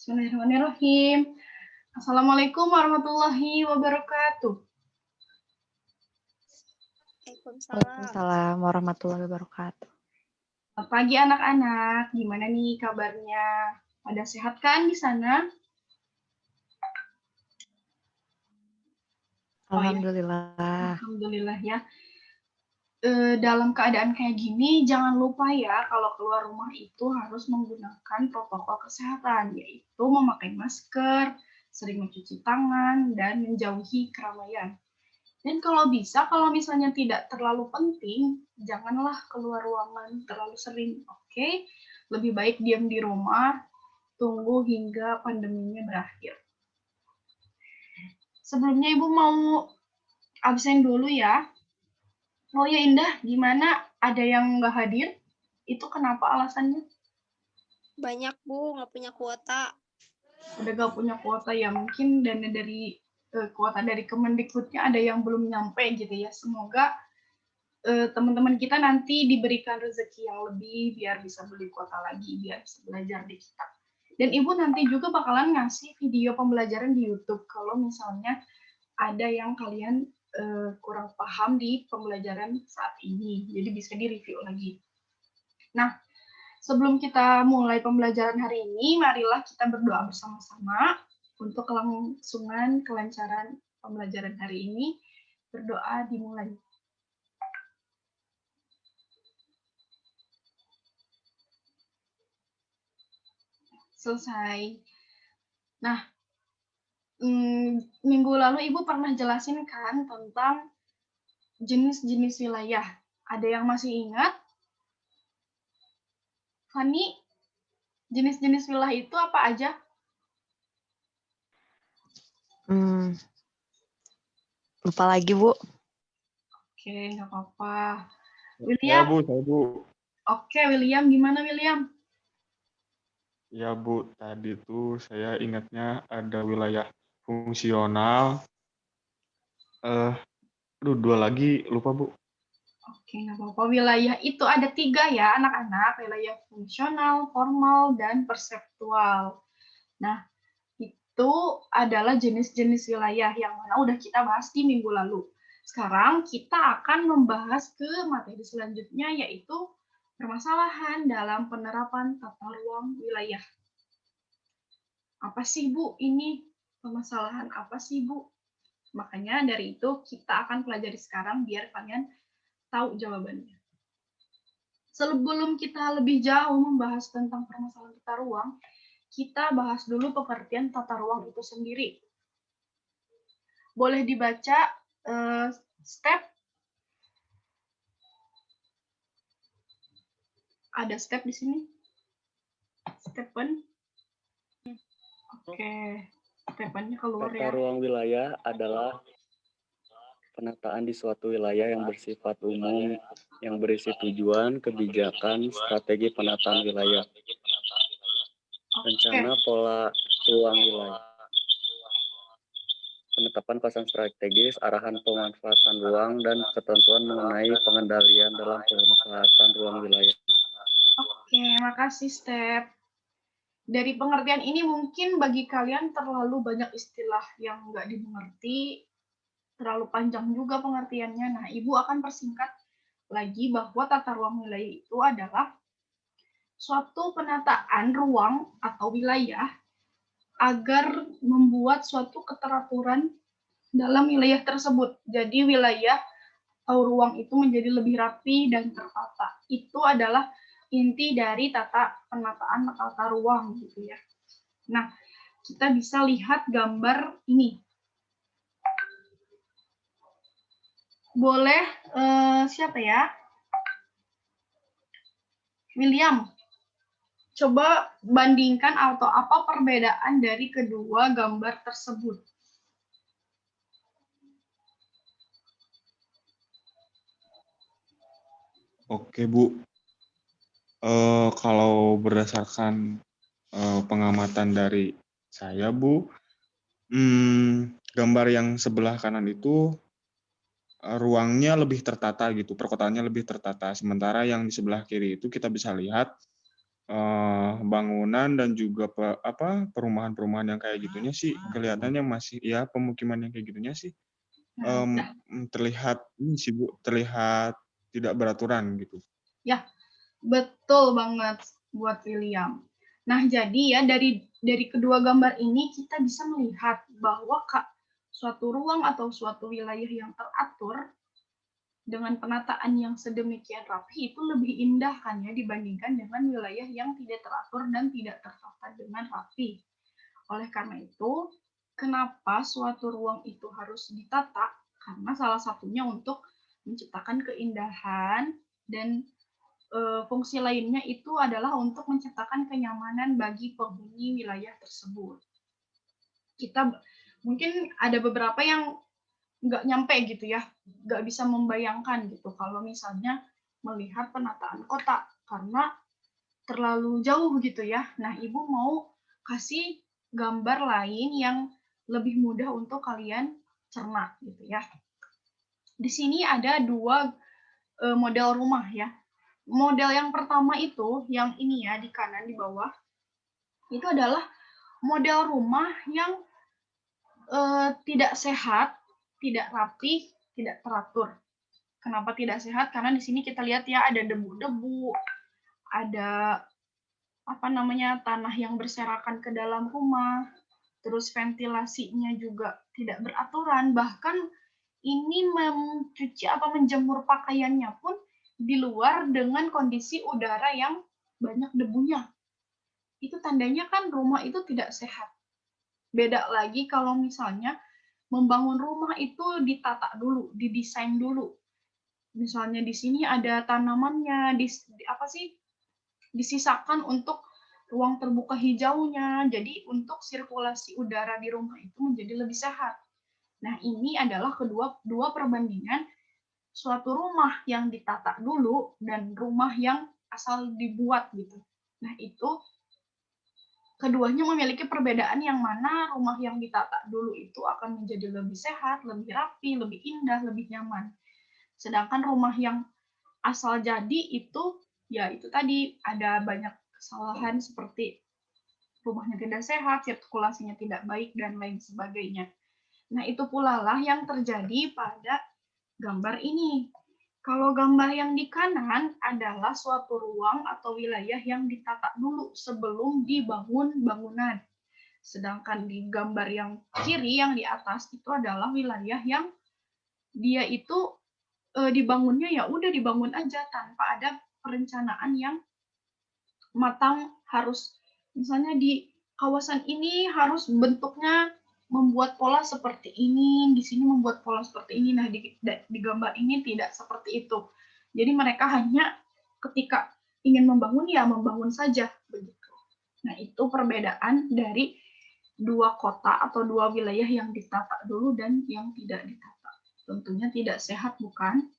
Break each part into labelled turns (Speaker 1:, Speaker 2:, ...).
Speaker 1: Bismillahirrahmanirrahim. Assalamualaikum warahmatullahi wabarakatuh.
Speaker 2: Waalaikumsalam warahmatullahi wabarakatuh.
Speaker 1: Selamat pagi anak-anak, gimana nih kabarnya? Pada sehat kan di sana?
Speaker 2: Alhamdulillah.
Speaker 1: Alhamdulillah ya. Dalam keadaan kayak gini, jangan lupa ya kalau keluar rumah itu harus menggunakan protokol kesehatan, yaitu memakai masker, sering mencuci tangan, dan menjauhi keramaian. Dan kalau bisa, kalau misalnya tidak terlalu penting, janganlah keluar ruangan terlalu sering, oke? Lebih baik diam di rumah, tunggu hingga pandeminya berakhir. Sebelumnya Ibu mau absen dulu ya. Oh ya Indah, gimana? Ada yang nggak hadir? Itu kenapa alasannya?
Speaker 3: Banyak Bu, nggak punya kuota.
Speaker 1: Udah nggak punya kuota ya, mungkin dana dari kuota dari Kemendikbudnya ada yang belum nyampe gitu ya. Semoga teman-teman kita nanti diberikan rezeki yang lebih biar bisa beli kuota lagi, biar bisa belajar di kita. Dan Ibu nanti juga bakalan ngasih video pembelajaran di YouTube kalau misalnya ada yang kalian kurang paham di pembelajaran saat ini, jadi bisa direview lagi. Nah, sebelum kita mulai pembelajaran hari ini, marilah kita berdoa bersama-sama untuk kelangsungan kelancaran pembelajaran hari ini. Berdoa dimulai. Selesai. Nah, minggu lalu Ibu pernah jelasin kan tentang jenis-jenis wilayah. Ada yang masih ingat? Fani, jenis-jenis wilayah itu apa aja?
Speaker 2: Lupa lagi, Bu.
Speaker 1: Oke, nggak apa-apa.
Speaker 4: Ya,
Speaker 1: William?
Speaker 4: Bu.
Speaker 1: Oke, William. Gimana, William?
Speaker 4: Ya, Bu. Tadi tuh saya ingatnya ada wilayah fungsional. Dua lagi lupa, Bu.
Speaker 1: Oke, nggak apa-apa. Wilayah itu ada 3 ya, anak-anak. Wilayah fungsional, formal, dan perseptual. Nah, itu adalah jenis-jenis wilayah yang mana udah kita bahas di minggu lalu. Sekarang kita akan membahas ke materi selanjutnya, yaitu permasalahan dalam penerapan tata ruang wilayah. Apa sih, Bu? Ini permasalahan apa sih, Bu? Makanya dari itu kita akan pelajari sekarang biar kalian tahu jawabannya. Sebelum kita lebih jauh membahas tentang permasalahan tata ruang, kita bahas dulu pengertian tata ruang itu sendiri. Boleh dibaca step. Ada step di sini. Stephen. Oke. Stephennya keluar ya.
Speaker 5: Tata ruang wilayah adalah penataan di suatu wilayah yang bersifat umum, yang berisi tujuan, kebijakan, strategi penataan wilayah, rencana pola ruang wilayah, penetapan kawasan strategis, arahan pemanfaatan ruang, dan ketentuan mengenai pengendalian dalam pemanfaatan ruang wilayah.
Speaker 1: Oke, makasih Step. Dari pengertian ini mungkin bagi kalian terlalu banyak istilah yang nggak dimengerti, terlalu panjang juga pengertiannya. Nah, Ibu akan persingkat lagi bahwa tata ruang wilayah itu adalah suatu penataan ruang atau wilayah agar membuat suatu keteraturan dalam wilayah tersebut. Jadi wilayah atau ruang itu menjadi lebih rapi dan tertata. Itu adalah inti dari penataan tata ruang gitu ya. Nah, kita bisa lihat gambar ini. Boleh siapa ya? William. Coba bandingkan atau apa perbedaan dari kedua gambar tersebut.
Speaker 4: Oke, Bu. Kalau berdasarkan pengamatan dari saya, Bu, gambar yang sebelah kanan itu ruangnya lebih tertata gitu, perkotaannya lebih tertata. Sementara yang di sebelah kiri itu kita bisa lihat bangunan dan juga perumahan-perumahan yang kayak gitunya sih kelihatannya masih ya pemukiman yang kayak gitunya sih
Speaker 1: Nah,
Speaker 4: terlihat ini sih Bu, terlihat tidak beraturan gitu.
Speaker 1: ya, betul banget buat William. Nah, jadi ya dari kedua gambar ini kita bisa melihat bahwa suatu ruang atau suatu wilayah yang teratur dengan penataan yang sedemikian rapi itu lebih indah kan ya dibandingkan dengan wilayah yang tidak teratur dan tidak tertata dengan rapi. Oleh karena itu, kenapa suatu ruang itu harus ditata? Karena salah satunya untuk menciptakan keindahan dan fungsi lainnya itu adalah untuk menciptakan kenyamanan bagi penghuni wilayah tersebut. Kita mungkin ada beberapa yang nggak nyampe gitu ya, nggak bisa membayangkan gitu kalau misalnya melihat penataan kota karena terlalu jauh gitu ya. Nah, Ibu mau kasih gambar lain yang lebih mudah untuk kalian cerna gitu ya. Di sini ada dua model rumah ya. Model yang pertama itu, yang ini ya di kanan di bawah, itu adalah model rumah yang tidak sehat, tidak rapi, tidak teratur. Kenapa tidak sehat? Karena di sini kita lihat ya ada debu-debu, ada tanah yang berserakan ke dalam rumah, terus ventilasinya juga tidak beraturan, bahkan ini menjemur pakaiannya pun di luar dengan kondisi udara yang banyak debunya. Itu tandanya kan rumah itu tidak sehat. Beda lagi kalau misalnya membangun rumah itu ditata dulu, didesain dulu. Misalnya di sini ada tanamannya, disisakan untuk ruang terbuka hijaunya, jadi untuk sirkulasi udara di rumah itu menjadi lebih sehat. Nah, ini adalah dua perbandingan suatu rumah yang ditata dulu dan rumah yang asal dibuat gitu. Nah, itu keduanya memiliki perbedaan yang mana rumah yang ditata dulu itu akan menjadi lebih sehat, lebih rapi, lebih indah, lebih nyaman. Sedangkan rumah yang asal jadi itu, ya itu tadi ada banyak kesalahan seperti rumahnya tidak sehat, sirkulasinya tidak baik, dan lain sebagainya. Nah, itu pula lah yang terjadi pada gambar ini. Kalau gambar yang di kanan adalah suatu ruang atau wilayah yang ditata dulu sebelum dibangun bangunan. Sedangkan di gambar yang kiri, yang di atas, itu adalah wilayah yang dia itu dibangunnya ya udah dibangun aja tanpa ada perencanaan yang matang. Harus misalnya di kawasan ini harus bentuknya membuat pola seperti ini, di sini membuat pola seperti ini. Nah, di gambar ini tidak seperti itu. Jadi mereka hanya ketika ingin membangun ya membangun saja begitu. Nah, itu perbedaan dari dua kota atau dua wilayah yang ditata dulu dan yang tidak ditata. Tentunya tidak sehat, bukan?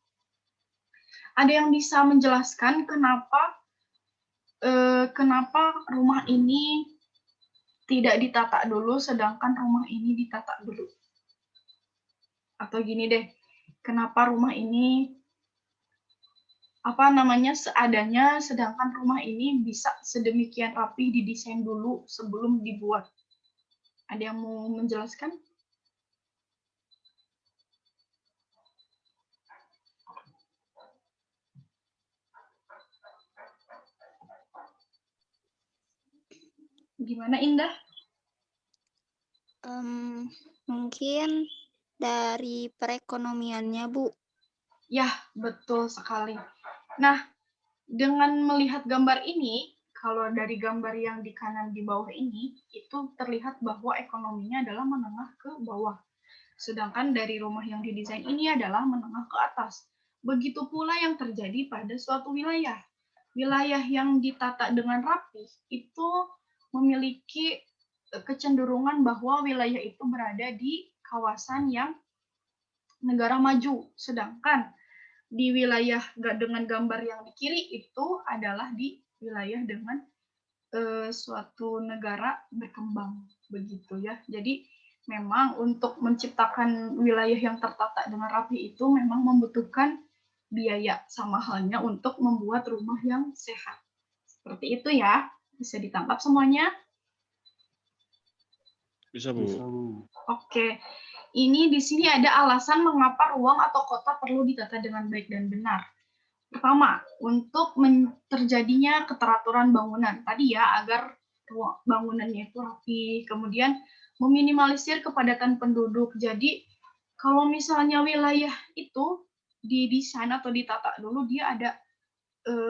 Speaker 1: Ada yang bisa menjelaskan kenapa rumah ini tidak ditata dulu, sedangkan rumah ini ditata dulu? Atau gini deh, kenapa rumah ini seadanya, sedangkan rumah ini bisa sedemikian rapi didesain dulu sebelum dibuat? Ada yang mau menjelaskan? Gimana, Indah?
Speaker 3: Mungkin dari perekonomiannya, Bu.
Speaker 1: Ya, betul sekali. Nah, dengan melihat gambar ini, kalau dari gambar yang di kanan di bawah ini, itu terlihat bahwa ekonominya adalah menengah ke bawah. Sedangkan dari rumah yang didesain ini adalah menengah ke atas. Begitu pula yang terjadi pada suatu wilayah. Wilayah yang ditata dengan rapi itu memiliki kecenderungan bahwa wilayah itu berada di kawasan yang negara maju. Sedangkan di wilayah dengan gambar yang di kiri itu adalah di wilayah dengan suatu negara berkembang begitu ya. Jadi memang untuk menciptakan wilayah yang tertata dengan rapi itu memang membutuhkan biaya, sama halnya untuk membuat rumah yang sehat. Seperti itu ya. Bisa ditangkap semuanya?
Speaker 4: Bisa, Bu.
Speaker 1: Oke. Ini di sini ada alasan mengapa ruang atau kota perlu ditata dengan baik dan benar. Pertama, untuk terjadinya keteraturan bangunan. Tadi ya, agar bangunannya itu rapi. Kemudian meminimalisir kepadatan penduduk. Jadi, kalau misalnya wilayah itu didesain atau ditata dulu, dia ada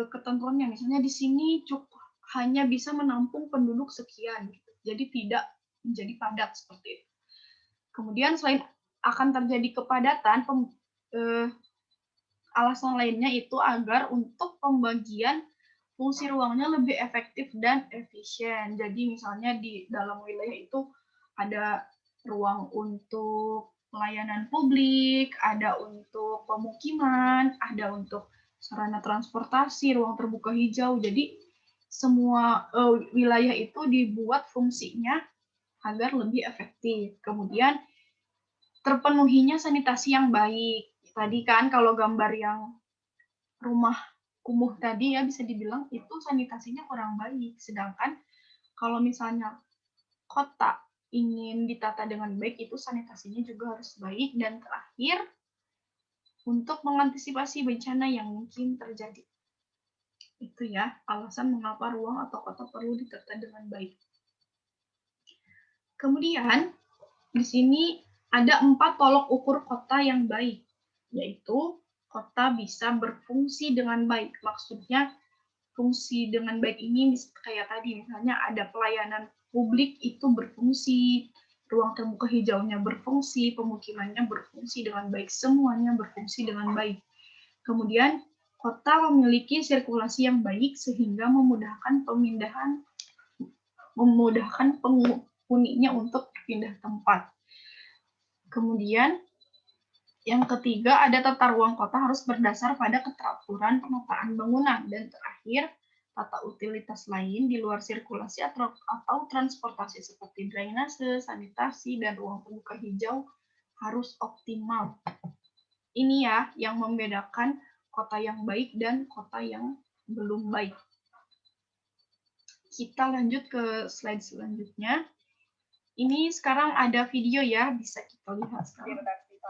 Speaker 1: ketentuannya. Misalnya di sini cukup hanya bisa menampung penduduk sekian. Jadi tidak menjadi padat seperti itu. Kemudian selain akan terjadi kepadatan, alasan lainnya itu agar untuk pembagian fungsi ruangnya lebih efektif dan efisien. Jadi misalnya di dalam wilayah itu ada ruang untuk pelayanan publik, ada untuk pemukiman, ada untuk sarana transportasi, ruang terbuka hijau. Jadi semua wilayah itu dibuat fungsinya agar lebih efektif. Kemudian terpenuhinya sanitasi yang baik. Tadi kan kalau gambar yang rumah kumuh tadi ya bisa dibilang itu sanitasinya kurang baik. Sedangkan kalau misalnya kota ingin ditata dengan baik itu sanitasinya juga harus baik. Dan terakhir, untuk mengantisipasi bencana yang mungkin terjadi. Itu ya alasan mengapa ruang atau kota perlu ditata dengan baik. Kemudian di sini ada 4 tolok ukur kota yang baik, yaitu kota bisa berfungsi dengan baik. Maksudnya fungsi dengan baik ini kayak tadi, misalnya ada pelayanan publik itu berfungsi, ruang terbuka hijaunya berfungsi, pemukimannya berfungsi dengan baik, semuanya berfungsi dengan baik. Kemudian kota memiliki sirkulasi yang baik sehingga memudahkan penghuninya untuk pindah tempat. Kemudian yang ketiga, ada tata ruang kota harus berdasar pada keteraturan penataan bangunan. Dan terakhir, tata utilitas lain di luar sirkulasi atau transportasi seperti drainase, sanitasi, dan ruang terbuka hijau harus optimal. Ini ya yang membedakan kota yang baik dan kota yang belum baik. Kita lanjut ke slide selanjutnya. Ini sekarang ada video ya, bisa kita lihat sekarang.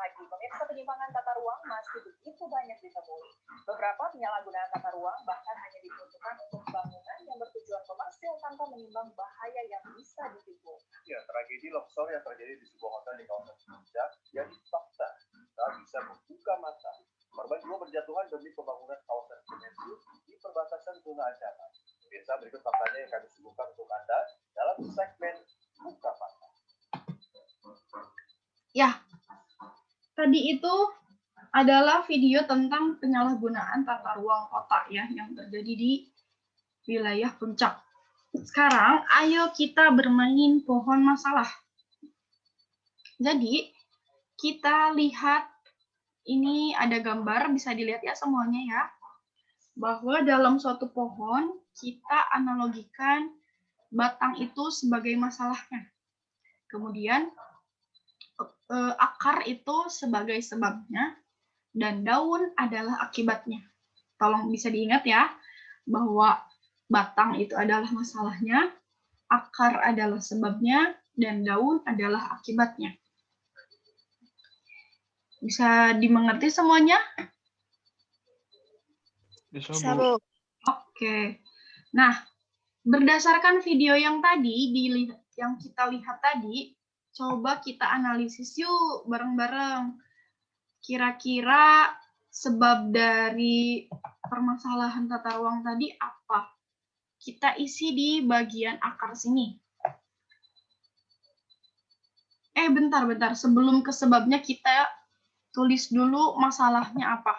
Speaker 6: Pemirsa, penyimpangan tata ruang masih begitu banyak ditemui. Beberapa penyalahgunaan tata ruang bahkan hanya diperuntukkan untuk bangunan yang bertujuan komersil tanpa menimbang bahaya yang bisa ditimbul.
Speaker 7: Ya, tragedi longsor yang terjadi di sebuah hotel di kawasan Puncak jadi fakta. Kita bisa membuka mata. Korban jiwa berjatuhan demi pembangunan kawasan komersil di perbatasan zona ancaman. Pemirsa, berikut faktanya yang kami suguhkan untuk Anda dalam segmen Buka Mata.
Speaker 1: Ya, tadi itu adalah video tentang penyalahgunaan tata ruang kota ya yang terjadi di wilayah Puncak. Sekarang ayo kita bermain pohon masalah. Jadi kita lihat ini ada gambar, bisa dilihat ya semuanya ya. Bahwa dalam suatu pohon kita analogikan batang itu sebagai masalahnya. Kemudian akar itu sebagai sebabnya, dan daun adalah akibatnya. Tolong bisa diingat ya, bahwa batang itu adalah masalahnya, akar adalah sebabnya, dan daun adalah akibatnya. Bisa dimengerti semuanya?
Speaker 3: Bisa, Bu.
Speaker 1: Oke. Nah, berdasarkan video yang tadi, yang kita lihat tadi, coba kita analisis yuk bareng-bareng. Kira-kira sebab dari permasalahan tata ruang tadi apa? Kita isi di bagian akar sini. Bentar. Sebelum ke sebabnya kita tulis dulu masalahnya apa.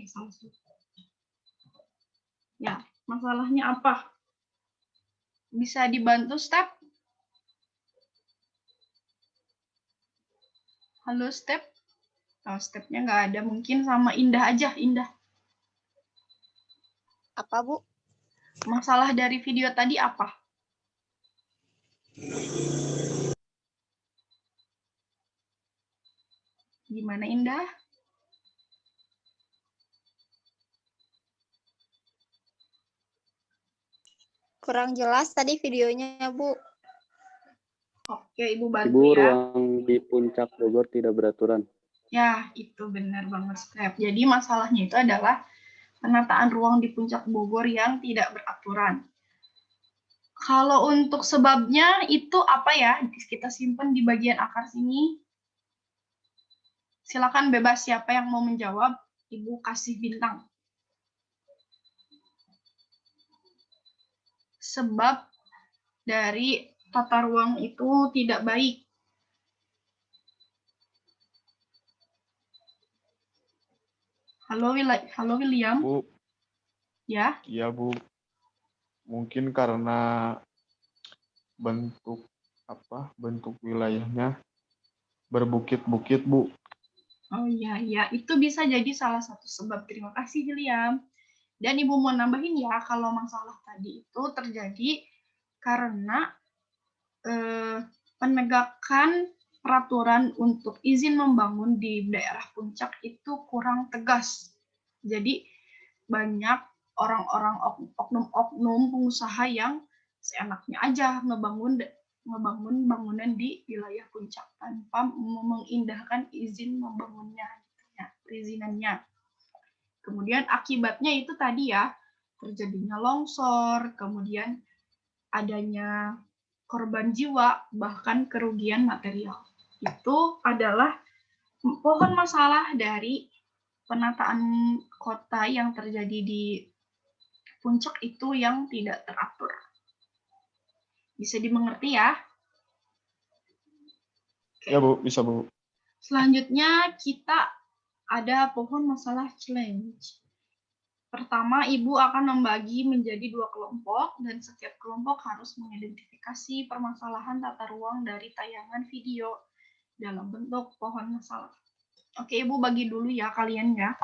Speaker 1: Salah. Ya, masalahnya apa? Bisa dibantu, Step? Halo, Step? Oh, Stepnya nggak ada. Mungkin sama Indah aja, Indah.
Speaker 3: Apa, Bu?
Speaker 1: Masalah dari video tadi apa? Gimana, Indah?
Speaker 3: Kurang jelas tadi videonya, Bu.
Speaker 1: Oke, Ibu
Speaker 5: Ibu,
Speaker 1: bantu ya.
Speaker 5: ruang di Puncak Bogor tidak beraturan.
Speaker 1: Ya, itu benar banget, Step. Jadi masalahnya itu adalah penataan ruang di Puncak Bogor yang tidak beraturan. Kalau untuk sebabnya itu apa ya? Kita simpan di bagian akar sini. Silakan bebas siapa yang mau menjawab. Ibu kasih bintang. Sebab dari tata ruang itu tidak baik. Halo, Halo William.
Speaker 4: Bu,
Speaker 1: Ya,
Speaker 4: iya Bu. Mungkin karena bentuk bentuk wilayahnya berbukit-bukit, Bu.
Speaker 1: oh iya, itu bisa jadi salah satu sebab. Terima kasih, William. Dan Ibu mau nambahin ya, kalau masalah tadi itu terjadi karena penegakan peraturan untuk izin membangun di daerah puncak itu kurang tegas. Jadi banyak orang-orang oknum-oknum pengusaha yang seenaknya aja ngebangun bangunan di wilayah puncak tanpa mengindahkan izin membangunnya, perizinannya. Kemudian akibatnya itu tadi ya, terjadinya longsor, kemudian adanya korban jiwa, bahkan kerugian material. Itu adalah pohon masalah dari penataan kota yang terjadi di puncak itu yang tidak teratur. Bisa dimengerti ya?
Speaker 4: Ya Bu, bisa Bu.
Speaker 1: Selanjutnya kita ada pohon masalah challenge. Pertama, Ibu akan membagi menjadi 2 kelompok dan setiap kelompok harus mengidentifikasi permasalahan tata ruang dari tayangan video dalam bentuk pohon masalah. Oke, Ibu bagi dulu ya kalian ya.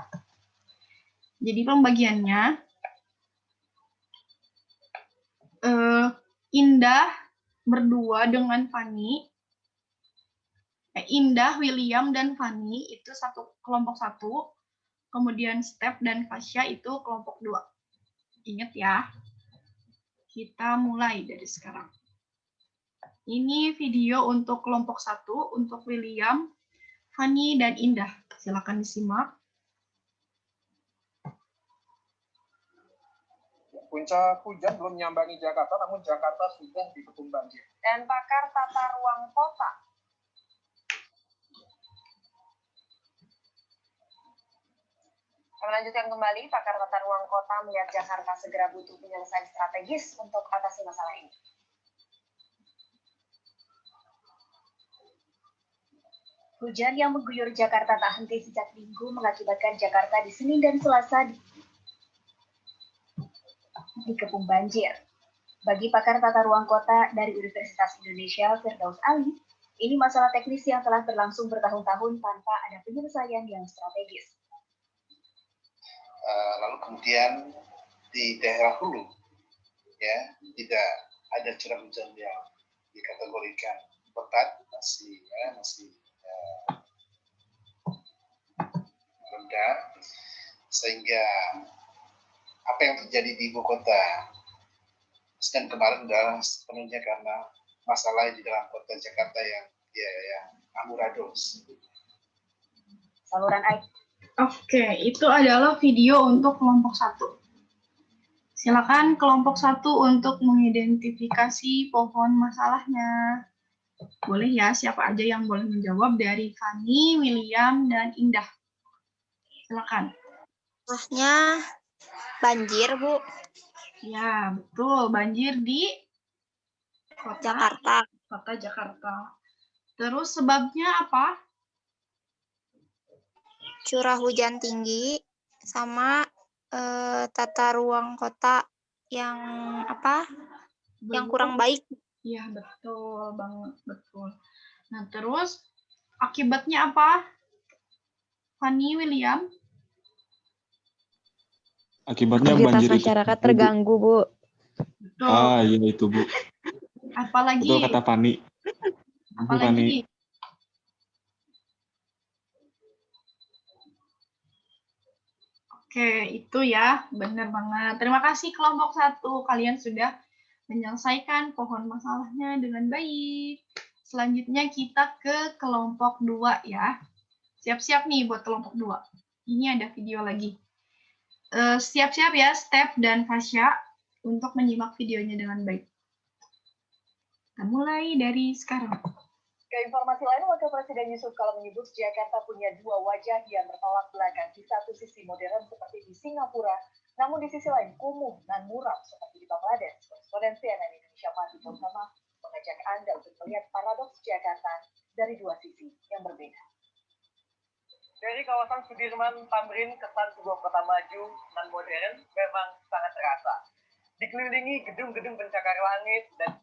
Speaker 1: Jadi pembagiannya Indah berdua dengan Fani. Indah, William, dan Fani itu kelompok 1. Kemudian Step dan Fasya itu kelompok 2. Ingat ya. Kita mulai dari sekarang. Ini video untuk kelompok 1, untuk William, Fani, dan Indah. Silakan disimak.
Speaker 7: Puncak hujan belum menyambangi Jakarta, namun Jakarta sudah dikepung banjir.
Speaker 6: Dan pakar tata ruang kota melanjutkan kembali, pakar tata ruang kota melihat Jakarta segera butuh penyelesaian strategis untuk atasi masalah ini. Hujan yang mengguyur Jakarta tak henti sejak Minggu mengakibatkan Jakarta di Senin dan Selasa dikepung banjir. Bagi pakar tata ruang kota dari Universitas Indonesia, Firdaus Ali, ini masalah teknis yang telah berlangsung bertahun-tahun tanpa ada penyelesaian yang strategis.
Speaker 8: Lalu kemudian di daerah hulu, ya tidak ada curah hujan yang dikategorikan lebat, masih rendah, sehingga apa yang terjadi di ibu kota Senin kemarin adalah sepenuhnya karena masalah di dalam kota Jakarta yang amburadul.
Speaker 6: Saluran air.
Speaker 1: Oke, itu adalah video untuk kelompok 1. Silakan kelompok 1 untuk mengidentifikasi pohon masalahnya. Boleh ya, siapa aja yang boleh menjawab dari Fani, William, dan Indah. Silakan.
Speaker 3: Masalahnya banjir, Bu.
Speaker 1: Ya, betul. Banjir di
Speaker 3: Jakarta.
Speaker 1: Kota Jakarta. Terus sebabnya apa?
Speaker 3: Curah hujan tinggi sama tata ruang kota yang yang kurang baik.
Speaker 1: Iya, betul banget, betul. Nah, terus akibatnya apa? Fanny, William?
Speaker 4: Akibatnya
Speaker 2: Aktivitas
Speaker 4: banjir itu
Speaker 2: masyarakat terganggu, Bu.
Speaker 1: Betul.
Speaker 4: iya itu Bu.
Speaker 1: Apalagi?
Speaker 4: Betul kata Fani.
Speaker 1: Apalagi? Oke, itu ya, benar banget. Terima kasih kelompok 1, kalian sudah menyelesaikan pohon masalahnya dengan baik. Selanjutnya kita ke kelompok 2 ya. Siap-siap nih buat kelompok 2. Ini ada video lagi. Siap-siap ya, Step dan Fasya, untuk menyimak videonya dengan baik. Kita mulai dari sekarang.
Speaker 6: Ke informasi lain, Wakil Presiden Yusuf Kala menyebut Jakarta punya dua wajah yang bertolak belakang. Di satu sisi modern seperti di Singapura, namun di sisi lain kumuh dan muram seperti di Bangladesh. Koresponden CNN Indonesia Mati Purtama mengajak Anda untuk melihat paradoks Jakarta dari dua sisi yang berbeda. Dari kawasan Sudirman, Tamrin, kesan sebuah kota maju dan modern memang sangat terasa. Dikelilingi gedung-gedung pencakar langit dan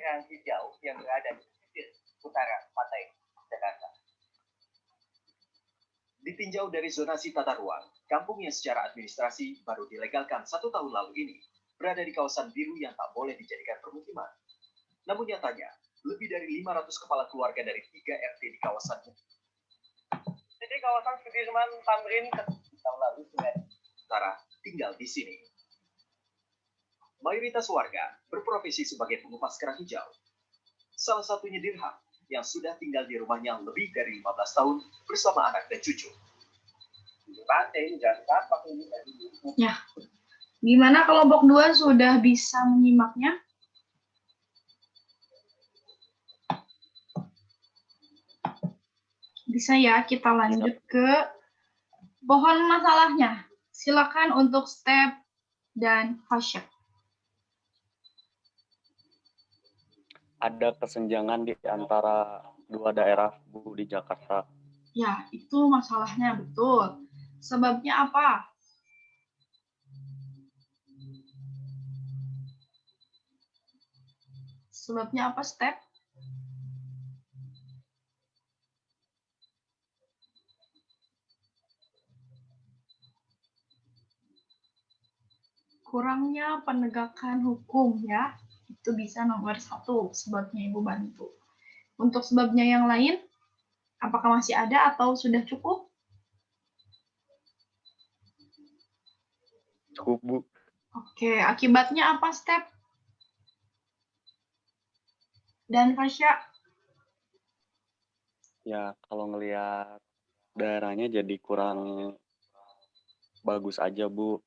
Speaker 6: yang hijau yang berada di pesisir utara pantai Jakarta. Ditinjau dari zonasi tata ruang, kampung yang secara administrasi baru dilegalkan 1 tahun lalu ini berada di kawasan biru yang tak boleh dijadikan permukiman. Namun nyatanya, lebih dari 500 kepala keluarga dari 3 RT di kawasannya. Jadi kawasan Sudirman, Tamrin, tahun lalu sudah utara tinggal di sini. Mayoritas warga berprofesi sebagai pengupas kerang hijau. Salah satunya Dirham, yang sudah tinggal di rumahnya lebih dari 15 tahun bersama anak dan cucu.
Speaker 1: Ya, gimana kelompok 2 sudah bisa menyimaknya? Bisa ya, kita lanjut ke pohon masalahnya. Silakan untuk Step dan Fasya.
Speaker 5: Ada kesenjangan di antara dua daerah, Bu, di Jakarta.
Speaker 1: Ya, itu masalahnya, betul. Sebabnya apa? Sebabnya apa, Step? Kurangnya penegakan hukum ya. Itu bisa nomor 1 sebabnya Ibu bantu. Untuk sebabnya yang lain, apakah masih ada atau sudah cukup?
Speaker 5: Cukup, Bu.
Speaker 1: Oke, akibatnya apa, Step? Dan Fasya?
Speaker 5: Ya, kalau ngelihat daerahnya jadi kurang bagus aja, Bu.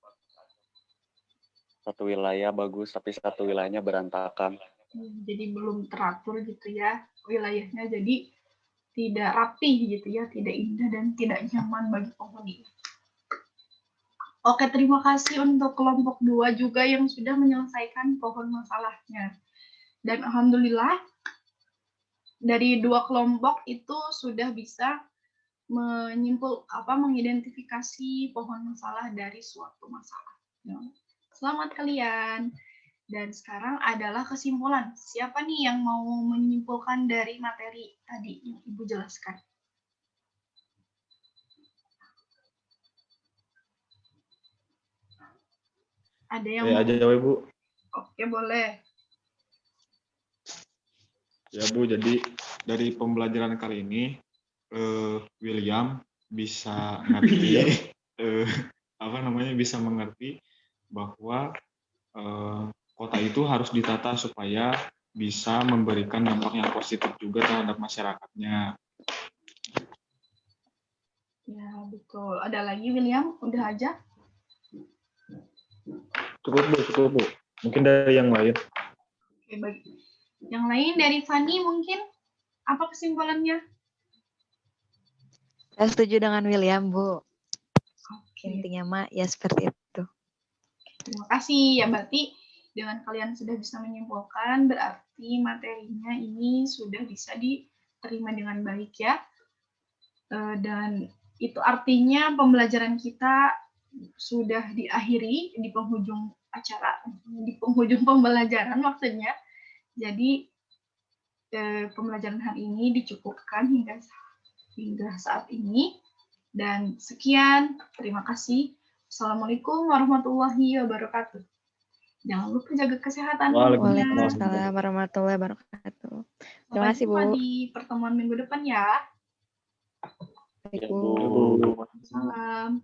Speaker 5: Satu wilayah bagus, tapi satu wilayahnya berantakan.
Speaker 1: Jadi belum teratur gitu ya wilayahnya, jadi tidak rapi gitu ya, tidak indah dan tidak nyaman bagi penghuni. Oke, terima kasih untuk kelompok 2 juga yang sudah menyelesaikan pohon masalahnya. Dan alhamdulillah dari 2 kelompok itu sudah bisa mengidentifikasi pohon masalah dari suatu masalah. Selamat kalian. Dan sekarang adalah kesimpulan. Siapa nih yang mau menyimpulkan dari materi tadi yang Ibu jelaskan? Ada yang
Speaker 4: Saya aja, Bu.
Speaker 1: Oke, boleh.
Speaker 4: Ya, Bu, jadi dari pembelajaran kali ini, William bisa ngerti, bisa mengerti bahwa kota itu harus ditata supaya bisa memberikan dampak yang positif juga terhadap masyarakatnya.
Speaker 1: Ya, betul. Ada lagi, William? Udah aja?
Speaker 4: Cukup, Bu. Mungkin dari yang lain.
Speaker 1: Oke, baik. Yang lain dari Fani mungkin? Apa kesimpulannya?
Speaker 2: Saya setuju dengan William, Bu.
Speaker 1: Oke.
Speaker 2: Intinya mah ya seperti itu.
Speaker 1: Terima kasih. Ya, berarti dengan kalian sudah bisa menyimpulkan, berarti materinya ini sudah bisa diterima dengan baik ya. Dan itu artinya pembelajaran kita sudah diakhiri di penghujung acara, di penghujung pembelajaran maksudnya. Jadi pembelajaran hari ini dicukupkan hingga saat ini. Dan sekian, terima kasih. Assalamualaikum warahmatullahi wabarakatuh. Jangan lupa jaga kesehatan.
Speaker 2: Waalaikumsalam warahmatullahi wabarakatuh. Terima kasih, Bu.
Speaker 1: Sampai jumpa di pertemuan minggu depan ya.
Speaker 2: Baik, Bu.
Speaker 1: Salam.